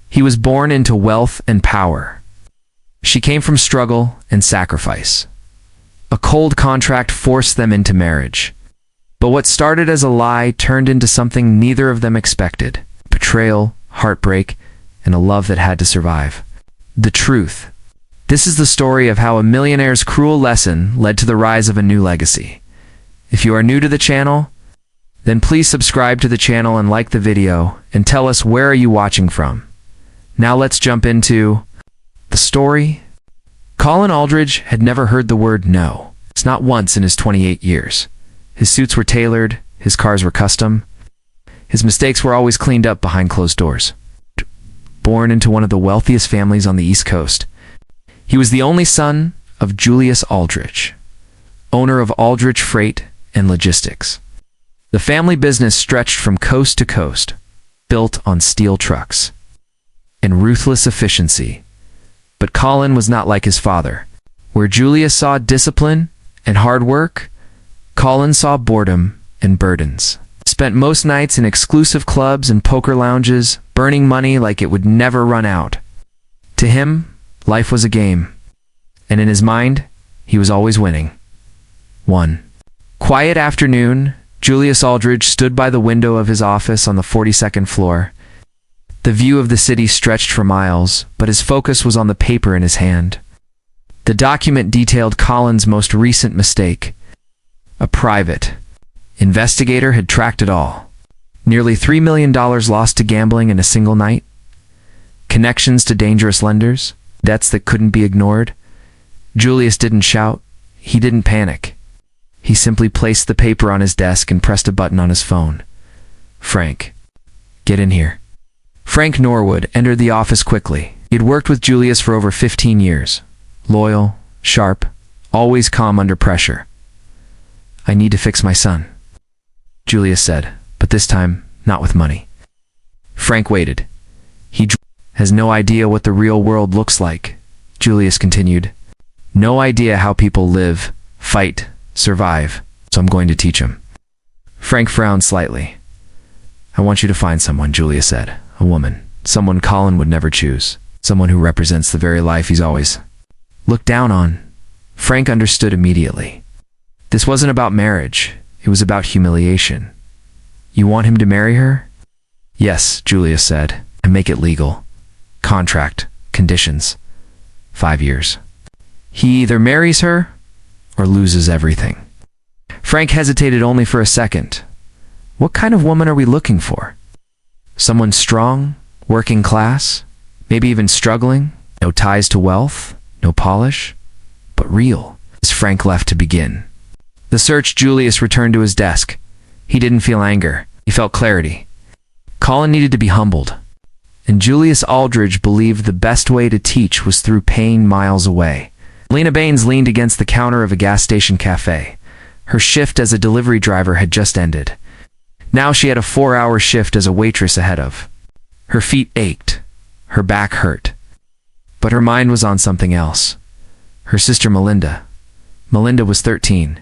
He was born into wealth and power. She came from struggle and sacrifice. A cold contract forced them into marriage. But what started as a lie turned into something neither of them expected: betrayal, heartbreak, and a love that had to survive. The truth. This is the story of how a millionaire's cruel lesson led to the rise of a new legacy. If you are new to the channel, then please subscribe to the channel and like the video, and tell us where are you watching from. Now let's jump into the story. Colin Aldridge had never heard the word no. It's not once in his 28 years. His suits were tailored, his cars were custom. His mistakes were always cleaned up behind closed doors. Born into one of the wealthiest families on the East Coast, he was the only son of Julius Aldridge, owner of Aldridge Freight and Logistics. The family business stretched from coast to coast, built on steel trucks and ruthless efficiency. But Colin was not like his father. Where Julius saw discipline and hard work, Colin saw boredom and burdens. Spent most nights in exclusive clubs and poker lounges, burning money like it would never run out. To him, life was a game, and in his mind, he was always winning. One quiet afternoon, Julius Aldridge stood by the window of his office on the 42nd floor. The view of the city stretched for miles, but his focus was on the paper in his hand. The document detailed Colin's most recent mistake. A private investigator had tracked it all. Nearly $3 million lost to gambling in a single night. Connections to dangerous lenders. Debts that couldn't be ignored. Julius didn't shout. He didn't panic. He simply placed the paper on his desk and pressed a button on his phone. Frank, get in here. Frank Norwood entered the office quickly. He had worked with Julius for over 15 years. Loyal, sharp, always calm under pressure. I need to fix my son, Julius said, but this time, not with money. Frank waited. He has no idea what the real world looks like, Julius continued. No idea how people live, fight, survive, so I'm going to teach him. Frank frowned slightly. I want you to find someone, Julius said. A woman. Someone Colin would never choose. Someone who represents the very life he's always looked down on. Frank understood immediately. This wasn't about marriage. It was about humiliation. You want him to marry her? Yes, Julius said, and make it legal. Contract, conditions, 5 years. He either marries her or loses everything. Frank hesitated only for a second. What kind of woman are we looking for? Someone strong, working class, maybe even struggling, no ties to wealth, no polish, but real. As Frank left to begin the search, Julius returned to his desk. He didn't feel anger. He felt clarity. Colin needed to be humbled, and Julius Aldridge believed the best way to teach was through pain miles away. Lena Baines leaned against the counter of a gas station cafe. Her shift as a delivery driver had just ended. Now she had a 4-hour shift as a waitress ahead of. Her feet ached. Her back hurt. But her mind was on something else. Her sister Melinda. Melinda was 13.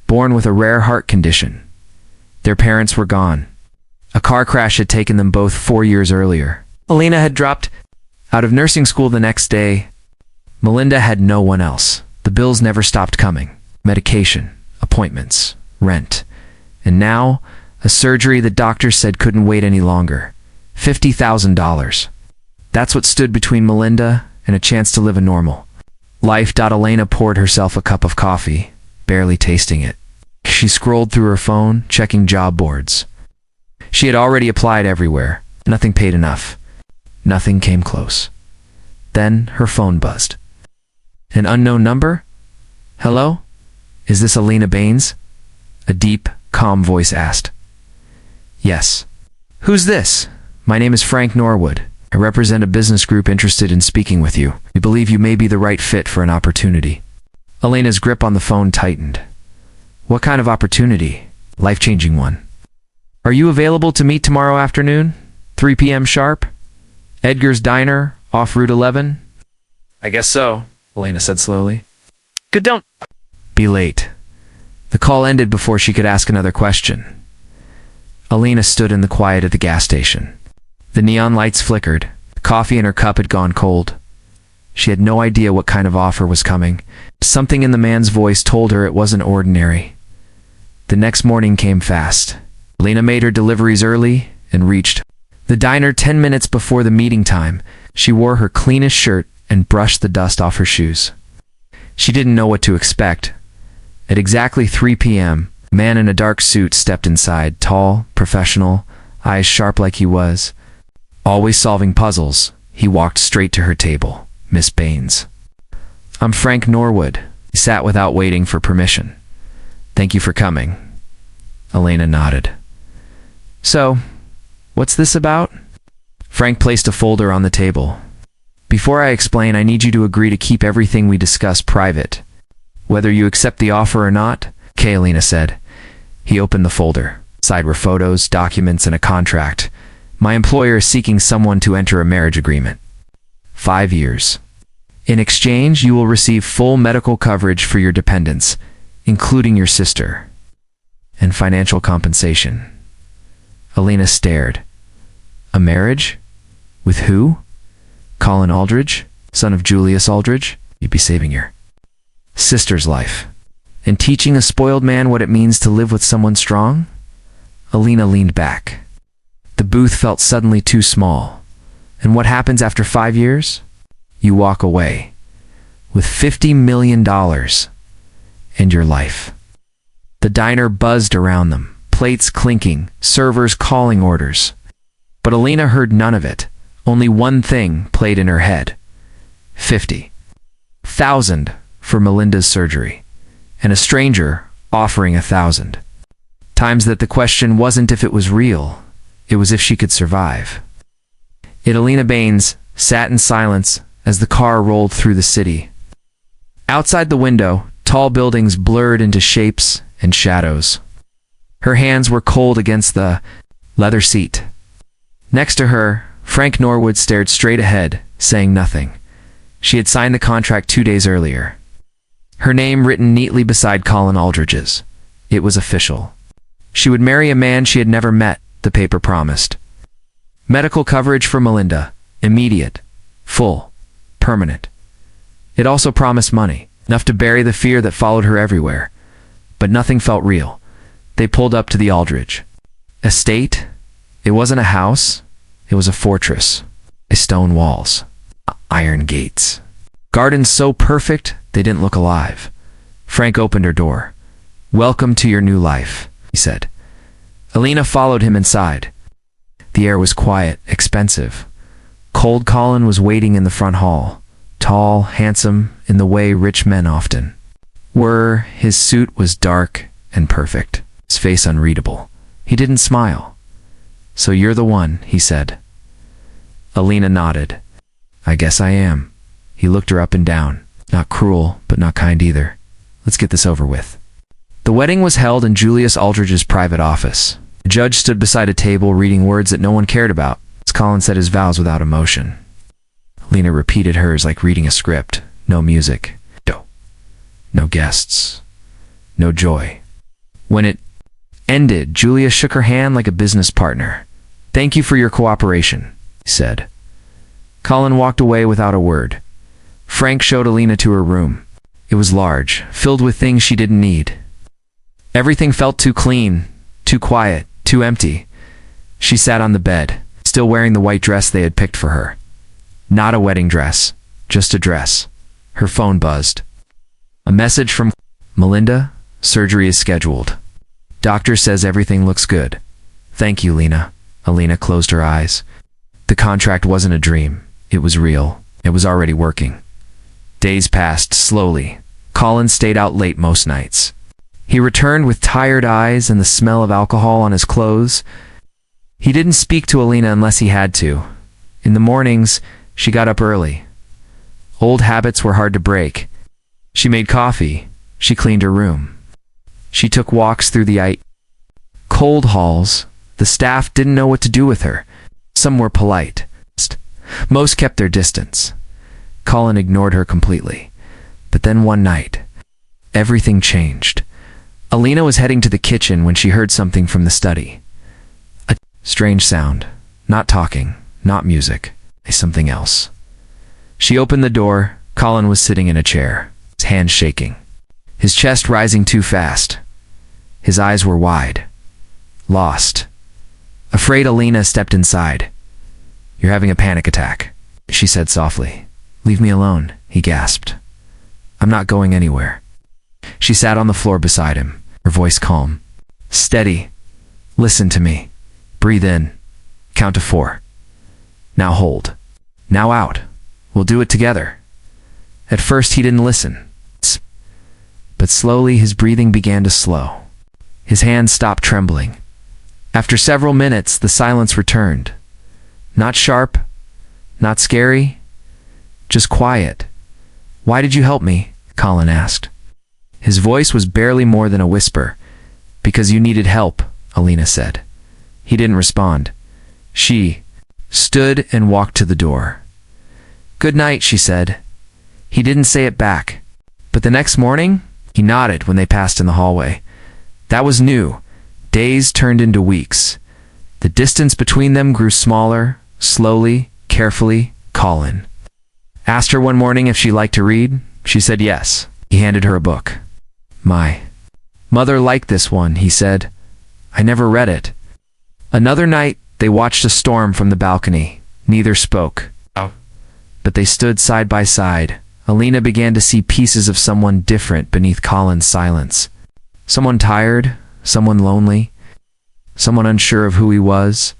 Born with a rare heart condition. Their parents were gone. A car crash had taken them both 4 years earlier. Alina had dropped out of nursing school the next day. Melinda had no one else. The bills never stopped coming. Medication, appointments, rent. And now, a surgery the doctor said couldn't wait any longer. $50,000. That's what stood between Melinda and a chance to live a normal life. Elena poured herself a cup of coffee, barely tasting it. She scrolled through her phone, checking job boards. She had already applied everywhere. Nothing paid enough. Nothing came close. Then her phone buzzed. An unknown number? Hello? Is this Alina Baines? A deep, calm voice asked. Yes. Who's this? My name is Frank Norwood. I represent a business group interested in speaking with you. We believe you may be the right fit for an opportunity. Elena's grip on the phone tightened. What kind of opportunity? Life-changing one. Are you available to meet tomorrow afternoon? 3 p.m. sharp? Edgar's Diner, off Route 11? I guess so, Elena said slowly. Good, don't be late. The call ended before she could ask another question. Elena stood in the quiet at the gas station. The neon lights flickered. The coffee in her cup had gone cold. She had no idea what kind of offer was coming. Something in the man's voice told her it wasn't ordinary. The next morning came fast. Alina made her deliveries early and reached the diner 10 minutes before the meeting time. She wore her cleanest shirt and brushed the dust off her shoes. She didn't know what to expect. At exactly 3 p.m., a man in a dark suit stepped inside, tall, professional, eyes sharp like he was. Always solving puzzles, he walked straight to her table. Miss Baines. "I'm Frank Norwood." He sat without waiting for permission. "Thank you for coming." Alina nodded. "So, what's this about?" Frank placed a folder on the table. "Before I explain, I need you to agree to keep everything we discuss private. Whether you accept the offer or not." "Okay," Alina said. He opened the folder. Inside were photos, documents, and a contract. "My employer is seeking someone to enter a marriage agreement. 5 years. In exchange, you will receive full medical coverage for your dependents, including your sister, and financial compensation." Alina stared. "A marriage? With who? Colin Aldridge, son of Julius Aldridge? You'd be saving your sister's life and teaching a spoiled man what it means to live with someone strong?" Alina leaned back. The booth felt suddenly too small. "And what happens after 5 years? You walk away with $50 million and your life." The diner buzzed around them, plates clinking, servers calling orders. But Alina heard none of it. Only one thing played in her head. 50,000 for Melinda's surgery, and a stranger offering 1,000. Times that the question wasn't if it was real, it was if she could survive. Alina Baines sat in silence as the car rolled through the city. Outside the window, tall buildings blurred into shapes and shadows. Her hands were cold against the leather seat. Next to her, Frank Norwood stared straight ahead, saying nothing. She had signed the contract 2 days earlier. Her name written neatly beside Colin Aldridge's. It was official. She would marry a man she had never met, the paper promised. Medical coverage for Melinda. Immediate. Full. Permanent. It also promised money, enough to bury the fear that followed her everywhere. But nothing felt real. They pulled up to the Aldridge estate. It wasn't a house. It was a fortress. Stone walls. Iron gates. Gardens so perfect they didn't look alive. Frank opened her door. "Welcome to your new life," he said. Alina followed him inside. The air was quiet, expensive. Cold Colin was waiting in the front hall, tall, handsome, in the way rich men often were. His suit was dark and perfect, his face unreadable. He didn't smile. "So you're the one," he said. Alina nodded. "I guess I am." He looked her up and down. Not cruel, but not kind either. "Let's get this over with." The wedding was held in Julius Aldridge's private office. The judge stood beside a table reading words that no one cared about, as Colin said his vows without emotion. Alina repeated hers like reading a script. No music. No guests. No joy. When it ended, Julia shook her hand like a business partner. "Thank you for your cooperation," he said. Colin walked away without a word. Frank showed Alina to her room. It was large, filled with things she didn't need. Everything felt too clean, too quiet, too empty. She sat on the bed, still wearing the white dress they had picked for her. Not a wedding dress, just a dress. Her phone buzzed. A message from Melinda. "Surgery is scheduled. Doctor says everything looks good." "Thank you, Lena." Alina closed her eyes. The contract wasn't a dream. It was real. It was already working. Days passed slowly. Colin stayed out late most nights. He returned with tired eyes and the smell of alcohol on his clothes. He didn't speak to Alina unless he had to. In the mornings, she got up early. Old habits were hard to break. She made coffee. She cleaned her room. She took walks through the cold halls. The staff didn't know what to do with her. Some were polite. Most kept their distance. Colin ignored her completely. But then one night, everything changed. Alina was heading to the kitchen when she heard something from the study. A strange sound. Not talking, not music. Something else. She opened the door. Colin was sitting in a chair, his hands shaking, his chest rising too fast. His eyes were wide, lost. Afraid, Alina stepped inside. "You're having a panic attack," she said softly. "Leave me alone," he gasped. "I'm not going anywhere." She sat on the floor beside him, her voice calm. "Steady. Listen to me. Breathe in. Count to 4. Now hold. Now out. We'll do it together." At first he didn't listen, but slowly his breathing began to slow. His hands stopped trembling. After several minutes, the silence returned. Not sharp, not scary, just quiet. "Why did you help me?" Colin asked. His voice was barely more than a whisper. "Because you needed help," Alina said. He didn't respond. She stood and walked to the door. "Good night," she said. He didn't say it back. But the next morning, he nodded when they passed in the hallway. That was new. Days turned into weeks. The distance between them grew smaller, slowly, carefully. Colin asked her one morning if she liked to read. She said yes. He handed her a book. "My mother liked this one," he said. "I never read it." Another night, they watched a storm from the balcony. Neither spoke. But they stood side by side. Alina began to see pieces of someone different beneath Colin's silence. Someone tired, someone lonely, someone unsure of who he was.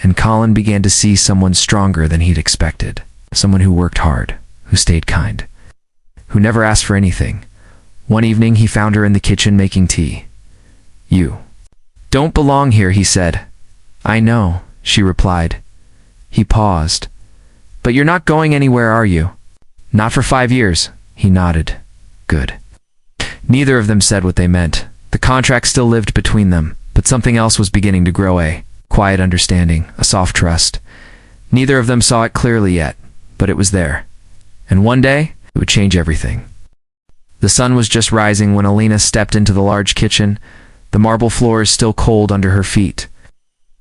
And Colin began to see someone stronger than he'd expected. Someone who worked hard, who stayed kind, who never asked for anything. One evening, he found her in the kitchen making tea. "You don't belong here," he said. "I know," she replied. He paused. "But you're not going anywhere, are you?" "Not for 5 years," he nodded. "Good." Neither of them said what they meant. The contract still lived between them, but something else was beginning to grow, a quiet understanding, a soft trust. Neither of them saw it clearly yet, but it was there. And one day, it would change everything. The sun was just rising when Alina stepped into the large kitchen, the marble floors still cold under her feet.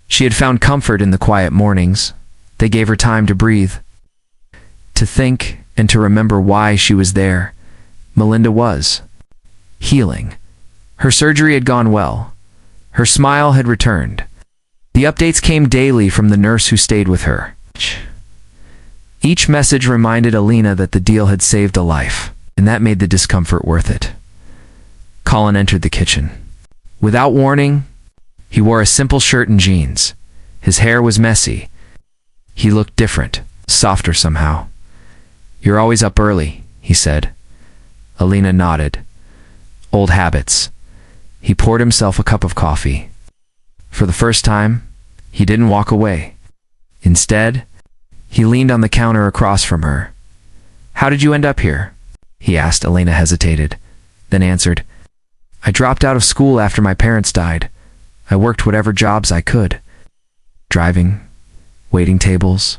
She had found comfort in the quiet mornings. They gave her time to breathe, to think, and to remember why she was there. Melinda was healing. Her surgery had gone well. Her smile had returned. The updates came daily from the nurse who stayed with her. Each message reminded Alina that the deal had saved a life, and that made the discomfort worth it. Colin entered the kitchen. Without warning, he wore a simple shirt and jeans. His hair was messy. He looked different, softer somehow. "You're always up early," he said. Alina nodded. Old habits. He poured himself a cup of coffee. For the first time, he didn't walk away. Instead, he leaned on the counter across from her. "How did you end up here?" he asked. Alina hesitated, then answered, "I dropped out of school after my parents died. I worked whatever jobs I could. Driving, waiting tables.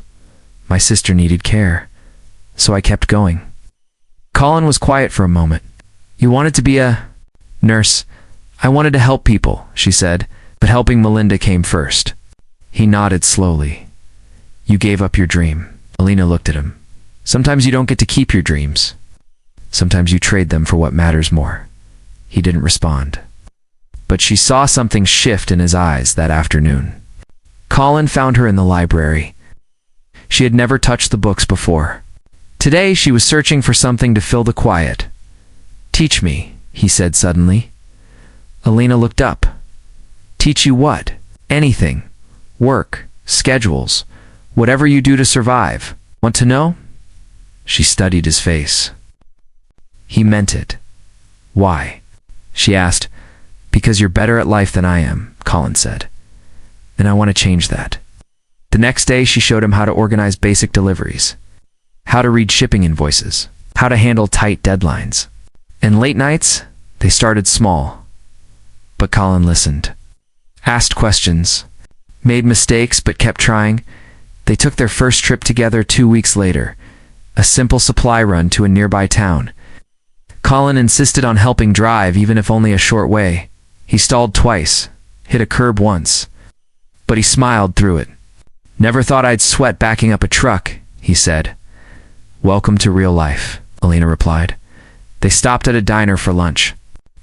My sister needed care, so I kept going." Colin was quiet for a moment. "You wanted to be a nurse?" "I wanted to help people," she said, "but helping Melinda came first." He nodded slowly. "You gave up your dream." Alina looked at him. "Sometimes you don't get to keep your dreams. Sometimes you trade them for what matters more." He didn't respond. But she saw something shift in his eyes that afternoon. Colin found her in the library. She had never touched the books before. Today she was searching for something to fill the quiet. "Teach me," he said suddenly. Alina looked up. "Teach you what?" "Anything. Work, schedules, whatever you do to survive. Want to know?" She studied his face. He meant it. "Why?" she asked. "Because you're better at life than I am," Colin said. "And I want to change that." The next day she showed him how to organize basic deliveries, how to read shipping invoices, how to handle tight deadlines. And late nights, they started small. But Colin listened, asked questions, made mistakes but kept trying. They took their first trip together 2 weeks later, a simple supply run to a nearby town. Colin insisted on helping drive even if only a short way. He stalled twice, hit a curb once, but he smiled through it. Never thought I'd sweat backing up a truck, he said. Welcome to real life, Alina replied. They stopped at a diner for lunch.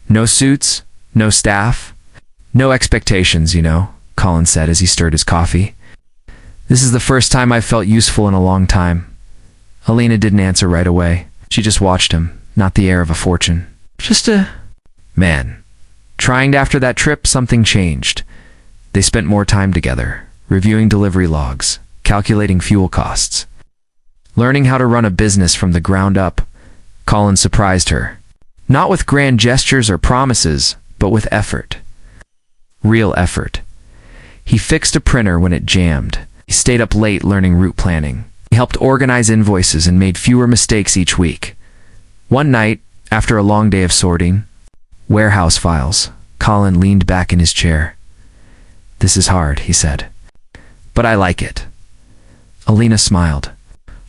No suits, no staff, no expectations, Colin said as he stirred his coffee. This is the first time I've felt useful in a long time. Alina didn't answer right away. She just watched him, not the heir of a fortune. Just a man. Trying after that trip, something changed. They spent more time together, reviewing delivery logs, calculating fuel costs. Learning how to run a business from the ground up, Colin surprised her. Not with grand gestures or promises, but with effort. Real effort. He fixed a printer when it jammed. He stayed up late learning route planning. He helped organize invoices and made fewer mistakes each week. One night, after a long day of sorting warehouse files, Colin leaned back in his chair. This is hard, he said. But I like it. Alina smiled.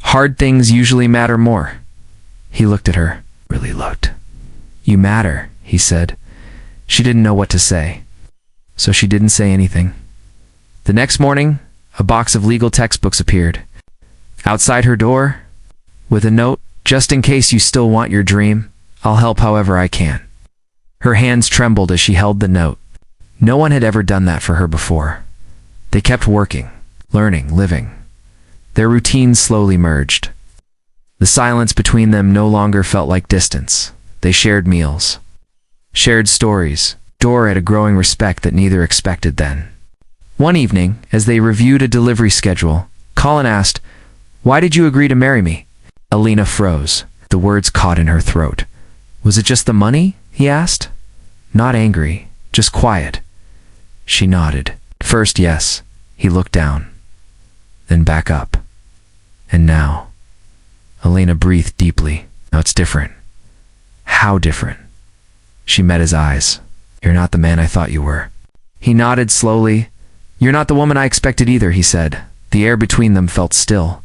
Hard things usually matter more. He looked at her. Really looked. You matter, he said. She didn't know what to say, so she didn't say anything. The next morning, a box of legal textbooks appeared. Outside her door, with a note, just in case you still want your dream, I'll help however I can. Her hands trembled as she held the note. No one had ever done that for her before. They kept working, learning, living. Their routines slowly merged. The silence between them no longer felt like distance. They shared meals, shared stories. Dora had a growing respect that neither expected then. One evening, as they reviewed a delivery schedule, Colin asked, "Why did you agree to marry me?" Alina froze. The words caught in her throat. Was it just the money? He asked. Not angry, just quiet. She nodded. First, yes. He looked down, then back up. And now? Alina breathed deeply. Now it's different. How different? She met his eyes. You're not the man I thought you were. He nodded slowly. You're not the woman I expected either, he said. The air between them felt still,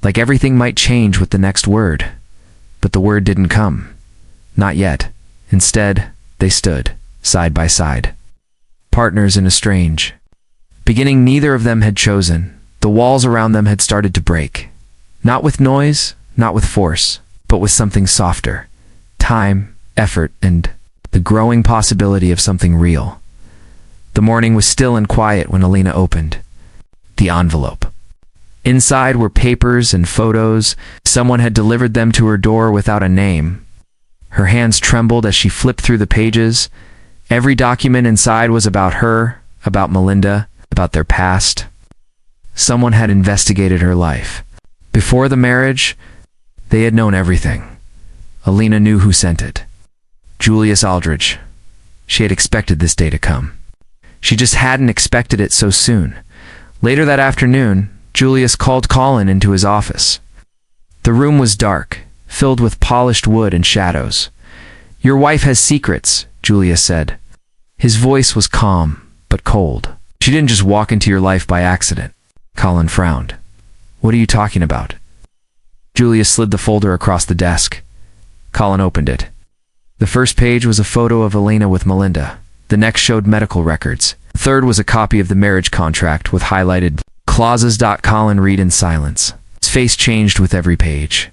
like everything might change with the next word. But the word didn't come. Not yet. Instead, they stood, side by side. Partners in a strange beginning neither of them had chosen. The walls around them had started to break. Not with noise, not with force, but with something softer. Time, effort, and the growing possibility of something real. The morning was still and quiet when Alina opened the envelope. Inside were papers and photos. Someone had delivered them to her door without a name. Her hands trembled as she flipped through the pages. Every document inside was about her, about Melinda, about their past. Someone had investigated her life. Before the marriage, they had known everything. Alina knew who sent it. Julius Aldridge. She had expected this day to come. She just hadn't expected it so soon. Later that afternoon, Julius called Colin into his office. The room was dark, filled with polished wood and shadows. Your wife has secrets, Julius said. His voice was calm, but cold. She didn't just walk into your life by accident. Colin frowned. What are you talking about? Julius slid the folder across the desk. Colin opened it. The first page was a photo of Alina with Melinda. The next showed medical records. The third was a copy of the marriage contract with highlighted clauses. Colin read in silence. His face changed with every page.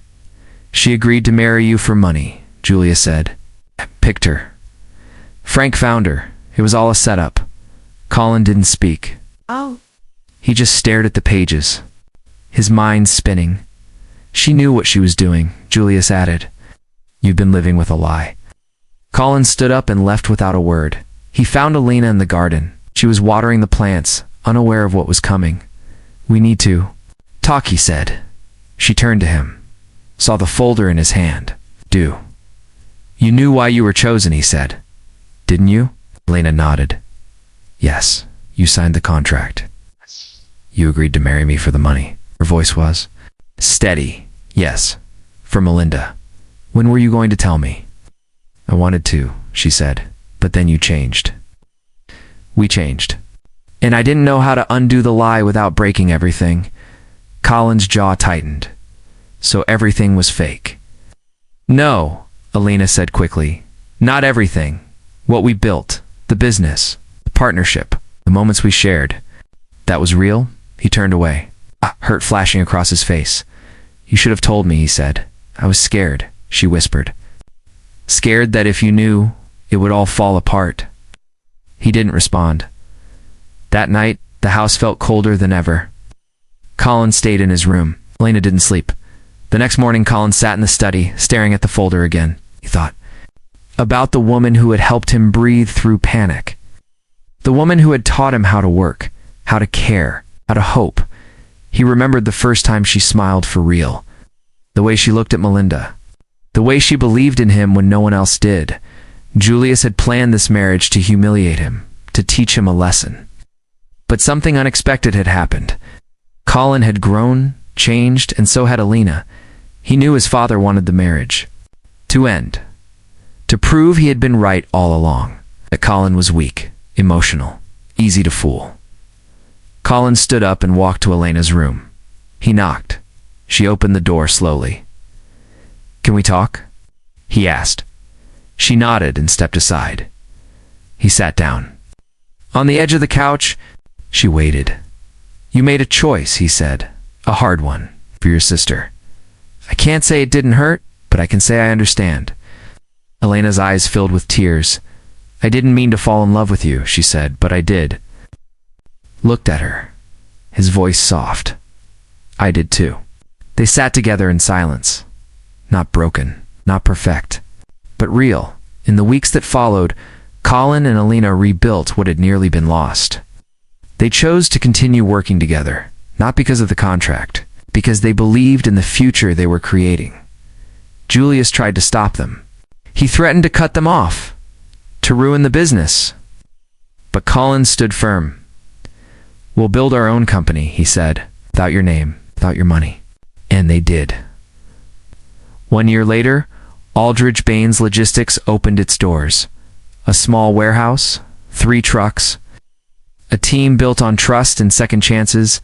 She agreed to marry you for money, Julia said. Picked her. Frank found her. It was all a setup. Colin didn't speak. Oh. He just stared at the pages, his mind spinning. She knew what she was doing, Julius added. You've been living with a lie. Colin stood up and left without a word. He found Alina in the garden. She was watering the plants, unaware of what was coming. We need to talk, he said. She turned to him, saw the folder in his hand. Do. You knew why you were chosen, he said. Didn't you? Alina nodded. Yes, you signed the contract. You agreed to marry me for the money. Her voice was steady. Yes, for Melinda. When were you going to tell me? I wanted to, she said, but then you changed. We changed. And I didn't know how to undo the lie without breaking everything. Colin's jaw tightened. So everything was fake. No, Alina said quickly. Not everything. What we built, the business, the partnership, the moments we shared. That was real? He turned away, hurt flashing across his face. You should have told me, he said. I was scared, she whispered. Scared that if you knew, it would all fall apart. He didn't respond. That night, the house felt colder than ever. Colin stayed in his room. Elena didn't sleep. The next morning, Colin sat in the study, staring at the folder again. He thought about the woman who had helped him breathe through panic. The woman who had taught him how to work, how to care, how to hope. He remembered the first time she smiled for real. The way she looked at Melinda. The way she believed in him when no one else did. Julius had planned this marriage to humiliate him, to teach him a lesson. But something unexpected had happened. Colin had grown, changed, and so had Elena. He knew his father wanted the marriage to end. To prove he had been right all along. That Colin was weak, emotional, easy to fool. Colin stood up and walked to Elena's room. He knocked. She opened the door slowly. Can we talk? He asked. She nodded and stepped aside. He sat down. On the edge of the couch, she waited. You made a choice, he said. A hard one, for your sister. I can't say it didn't hurt, but I can say I understand. Elena's eyes filled with tears. I didn't mean to fall in love with you, she said, but I did. Looked at her, his voice soft. I did too. They sat together in silence. Not broken, not perfect, but real. In the weeks that followed, Colin and Elena rebuilt what had nearly been lost. They chose to continue working together, not because of the contract, because they believed in the future they were creating. Julius tried to stop them. He threatened to cut them off, to ruin the business. But Colin stood firm. We'll build our own company, he said, without your name, without your money. And they did. 1 year later, Aldridge Baines Logistics opened its doors. A small warehouse, 3 trucks, a team built on trust and second chances.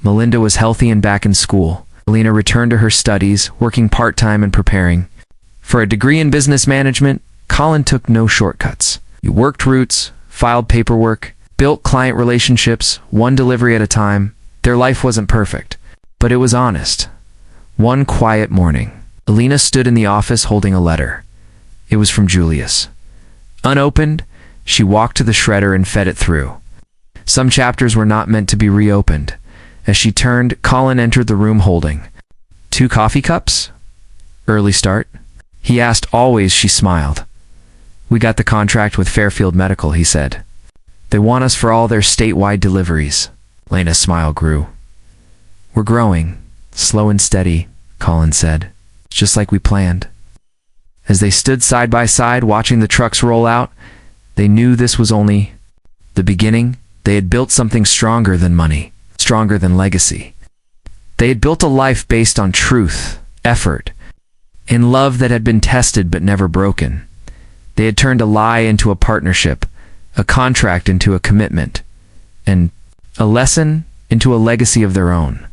Melinda was healthy and back in school. Elena returned to her studies, working part-time and preparing. For a degree in business management, Colin took no shortcuts. He worked routes, filed paperwork, built client relationships, one delivery at a time. Their life wasn't perfect, but it was honest. One quiet morning, Elena stood in the office holding a letter. It was from Julius. Unopened, she walked to the shredder and fed it through. Some chapters were not meant to be reopened. As she turned, Colin entered the room holding 2 coffee cups? Early start? He asked. Always she smiled. We got the contract with Fairfield Medical, he said. They want us for all their statewide deliveries. Elena's smile grew. We're growing, slow and steady, Colin said, just like we planned. As they stood side by side watching the trucks roll out, they knew this was only the beginning. They had built something stronger than money, stronger than legacy. They had built a life based on truth, effort, and love that had been tested but never broken. They had turned a lie into a partnership, a contract into a commitment, and a lesson into a legacy of their own.